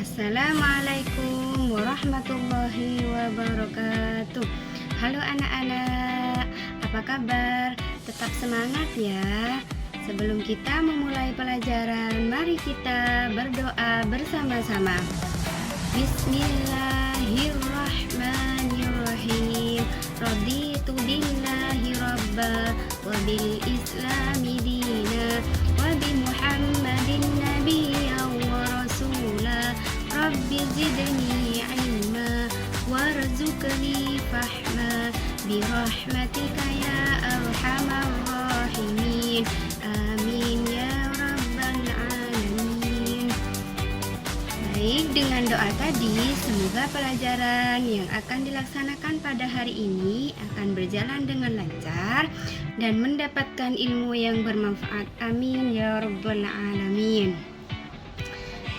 Assalamualaikum warahmatullahi wabarakatuh. Halo anak-anak, apa kabar? Tetap semangat ya. Sebelum kita memulai pelajaran, mari kita berdoa bersama-sama. Bismillahirrahmanirrahim. Raditu billahi rabba wa bil islami dina wa bi muhammadin nabiyyan wa rasula. Rabbi zidni ilma warzuqni fahma birahmatika ya arhamar rahimin. Amin ya rabbal alamin. Baik, dengan doa tadi, semoga pelajaran yang akan dilaksanakan pada hari ini akan berjalan dengan lancar dan mendapatkan ilmu yang bermanfaat. Amin ya rabbal alamin.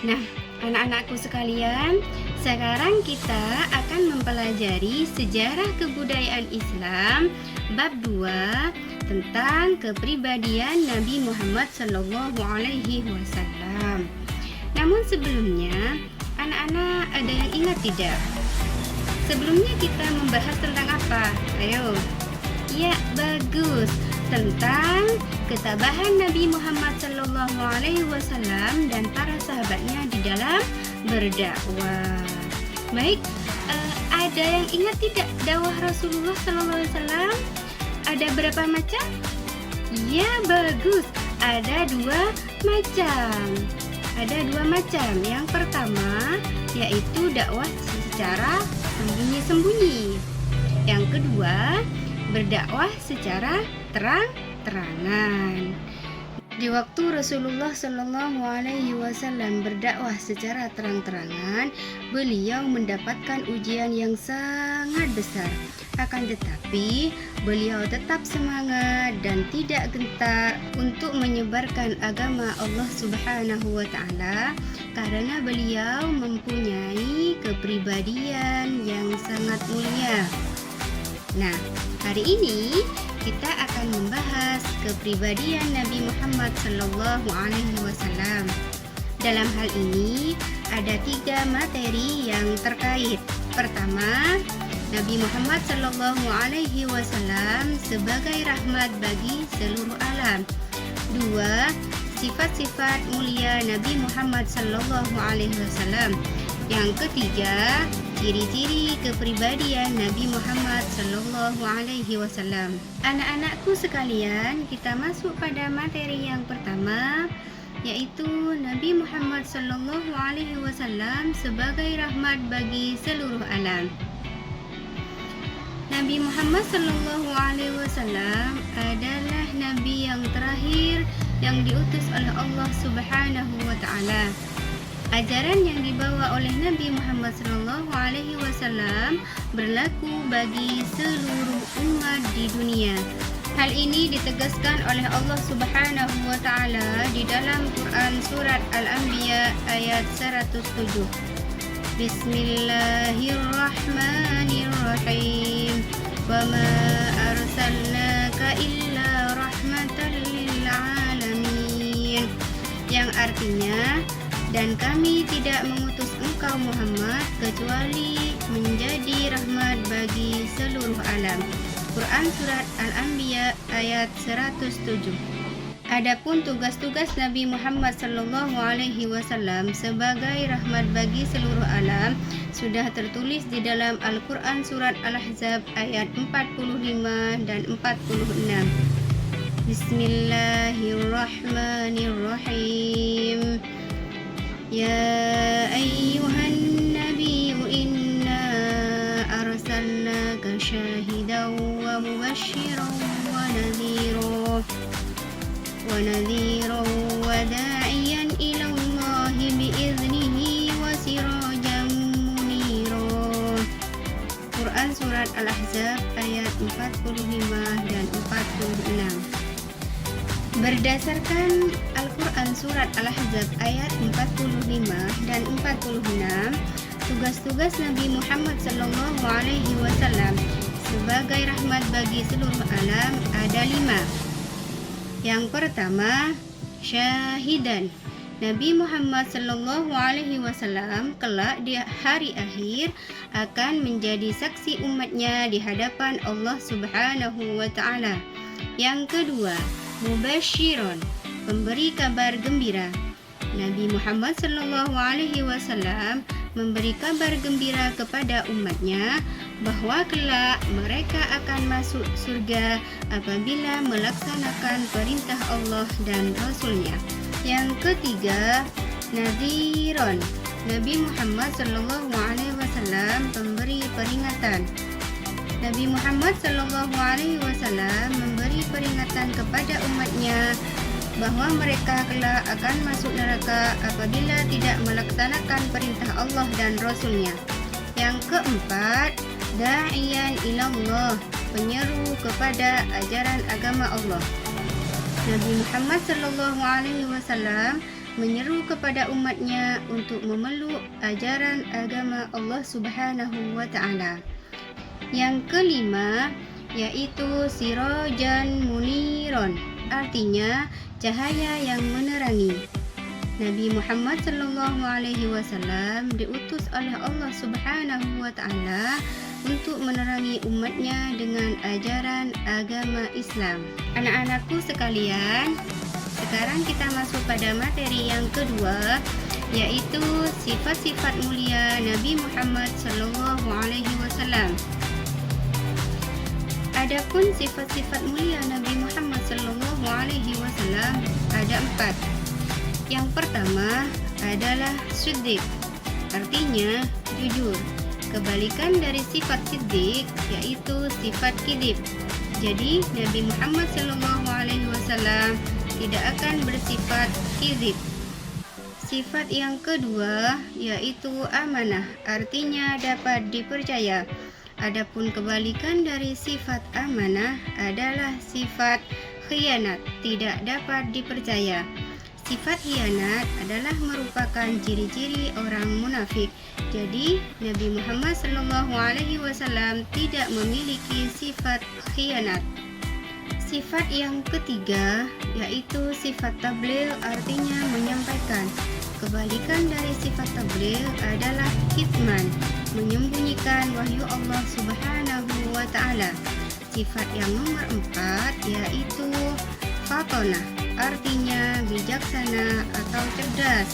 Nah, anak-anakku sekalian, sekarang kita akan mempelajari sejarah kebudayaan Islam bab 2 tentang kepribadian Nabi Muhammad SAW. Namun sebelumnya, anak-anak ada yang ingat tidak? Sebelumnya kita membahas tentang apa? Ayo. Ya, bagus. Tentang ketabahan Nabi Muhammad SAW dan para sahabatnya di dalam berdakwah. Baik, ada yang ingat tidak dakwah Rasulullah SAW? Ada berapa macam? Ya, bagus. Ada dua macam. Yang pertama yaitu dakwah secara sembunyi-sembunyi. Yang kedua, berdakwah secara terang-terangan. Di waktu Rasulullah SAW berdakwah secara terang-terangan, beliau mendapatkan ujian yang sangat besar. Akan tetapi, beliau tetap semangat dan tidak gentar untuk menyebarkan agama Allah Subhanahu wa Ta'ala, karena beliau mempunyai kepribadian yang sangat mulia. Nah, hari ini kita akan membahas kepribadian Nabi Muhammad SAW. Dalam hal ini ada 3 materi yang terkait. Pertama, Nabi Muhammad SAW sebagai rahmat bagi seluruh alam. 2. Sifat-sifat mulia Nabi Muhammad SAW. Yang ketiga, ciri-ciri kepribadian Nabi Muhammad SAW. Anak-anakku sekalian, kita masuk pada materi yang pertama, yaitu Nabi Muhammad SAW sebagai rahmat bagi seluruh alam. Nabi Muhammad SAW adalah Nabi yang terakhir yang diutus oleh Allah Subhanahu wa Ta'ala. Ajaran yang dibawa oleh Nabi Muhammad SAW berlaku bagi seluruh umat di dunia. Hal ini ditegaskan oleh Allah Subhanahu wa Ta'ala di dalam Quran surat Al-Anbiya ayat 107. Bismillahirrahmanirrahim. Wa ma arsalnaka illa rahmatan lil alamin. Yang artinya, dan kami tidak mengutus engkau Muhammad kecuali menjadi rahmat bagi seluruh alam. Quran surat Al-Anbiya ayat 107. Adapun tugas-tugas Nabi Muhammad SAW sebagai rahmat bagi seluruh alam sudah tertulis di dalam Al-Quran surat Al-Ahzab ayat 45 dan 46. Bismillahirrahmanirrahim. Ya ayyuhan nabiyyu inna arsalnaka syahidan wa mubasysyiran wa nadhiran wa da'iyan ila Allahi bi'iznihi wa sirajan munira. Quran surat Al-Ahzab ayat 45 dan 46. Berdasarkan Al-Quran surat Al-Ahzab ayat 45 dan 46, tugas-tugas Nabi Muhammad SAW sebagai rahmat bagi seluruh alam ada 5. Yang pertama, syahidan, Nabi Muhammad Sallallahu Alaihi Wasallam kelak di hari akhir akan menjadi saksi umatnya di hadapan Allah Subhanahu wa Ta'ala. Yang kedua, mubasyiron, pemberi kabar gembira. Nabi Muhammad Sallallahu Alaihi Wasallam memberi kabar gembira kepada umatnya bahwa kelak mereka akan masuk surga apabila melaksanakan perintah Allah dan Rasul-Nya. Yang ketiga, nadhiron. Nabi Muhammad Sallallahu Alaihi Wasallam memberi peringatan. Nabi Muhammad Sallallahu Alaihi Wasallam memberi peringatan kepada umatnya bahwa mereka kelak akan masuk neraka apabila tidak melaksanakan perintah Allah dan Rasul-Nya. Yang keempat, da'iyan ilallah, penyeru kepada ajaran agama Allah. Nabi Muhammad Sallallahu Alaihi Wasallam menyeru kepada umatnya untuk memeluk ajaran agama Allah Subhanahu wa Ta'ala. Yang kelima, yaitu sirajan muniron, artinya cahaya yang menerangi. Nabi Muhammad Sallallahu Alaihi Wasallam diutus oleh Allah Subhanahu wa Ta'ala untuk menerangi umatnya dengan ajaran agama Islam. Anak-anakku sekalian, sekarang kita masuk pada materi yang kedua, yaitu sifat-sifat mulia Nabi Muhammad Sallallahu Alaihi Wasallam. Adapun sifat-sifat mulia Nabi Muhammad Sallallahu Alaihi Wasallam ada 4. Yang pertama adalah siddiq, artinya jujur. Kebalikan dari sifat siddiq yaitu sifat kidib. Jadi Nabi Muhammad Sallallahu Alaihi Wasallam tidak akan bersifat kidib. Sifat yang kedua yaitu amanah, artinya dapat dipercaya. Adapun kebalikan dari sifat amanah adalah sifat khianat, tidak dapat dipercaya. Sifat khianat adalah merupakan ciri-ciri orang munafik. Jadi, Nabi Muhammad Sallallahu Alaihi Wasallam tidak memiliki sifat khianat. Sifat yang ketiga yaitu sifat tabligh, artinya menyampaikan. Kebalikan dari sifat tabligh adalah kitman, menyembunyikan wahyu Allah Subhanahu wa Ta'ala. Sifat yang nomor 4 yaitu fatonah, artinya bijaksana atau cerdas.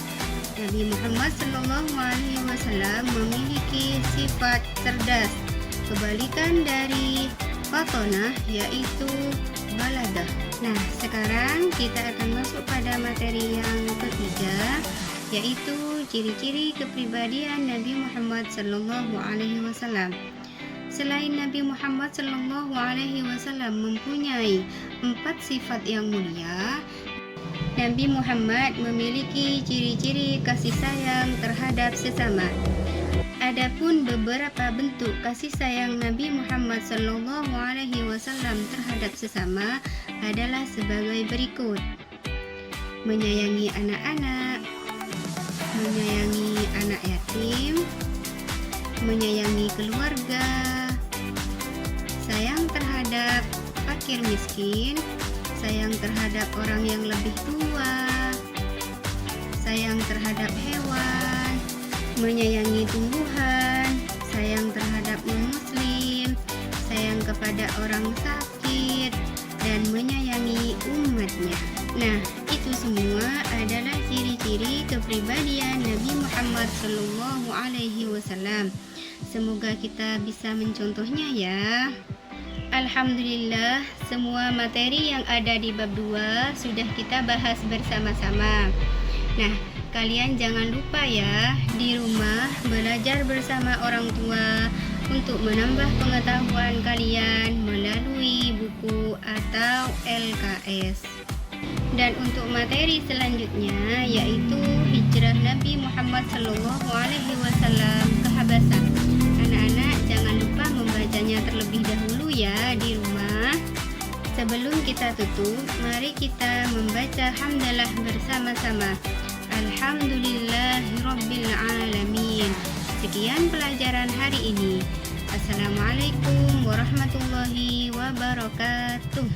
Nabi Muhammad Sallallahu Alaihi Wasallam memiliki sifat cerdas. Kebalikan dari fatonah yaitu baladah. Nah, sekarang kita akan masuk pada materi yang ketiga, yaitu ciri-ciri kepribadian Nabi Muhammad Sallallahu Alaihi Wasallam. Selain Nabi Muhammad Sallallahu Alaihi Wasallam mempunyai 4 sifat yang mulia, Nabi Muhammad memiliki ciri-ciri kasih sayang terhadap sesama. Adapun beberapa bentuk kasih sayang Nabi Muhammad Sallallahu Alaihi Wasallam terhadap sesama adalah sebagai berikut: menyayangi anak-anak, menyayangi anak yatim, menyayangi keluarga, sayang terhadap fakir miskin, sayang terhadap orang yang lebih tua, sayang terhadap hewan, menyayangi tumbuhan, sayang terhadap non-muslim, sayang kepada orang sakit, dan menyayangi umatnya. Nah, itu semua adalah ciri-ciri kepribadian Nabi Muhammad Sallallahu Alaihi Wasallam. Semoga kita bisa mencontohnya ya. Alhamdulillah, semua materi yang ada di bab 2 sudah kita bahas bersama-sama. Nah, kalian jangan lupa ya, di rumah belajar bersama orang tua untuk menambah pengetahuan kalian melalui buku atau LKS. Dan untuk materi selanjutnya yaitu hijrah Nabi Muhammad Sallallahu Alaihi Wasallam ke Habasah. Anak-anak jangan lupa membacanya terlebih dahulu ya di rumah. Sebelum kita tutup, mari kita membaca hamdalah bersama-sama. Alhamdulillahirabbil alamin. Sekian pelajaran hari ini. Assalamualaikum warahmatullahi wabarakatuh.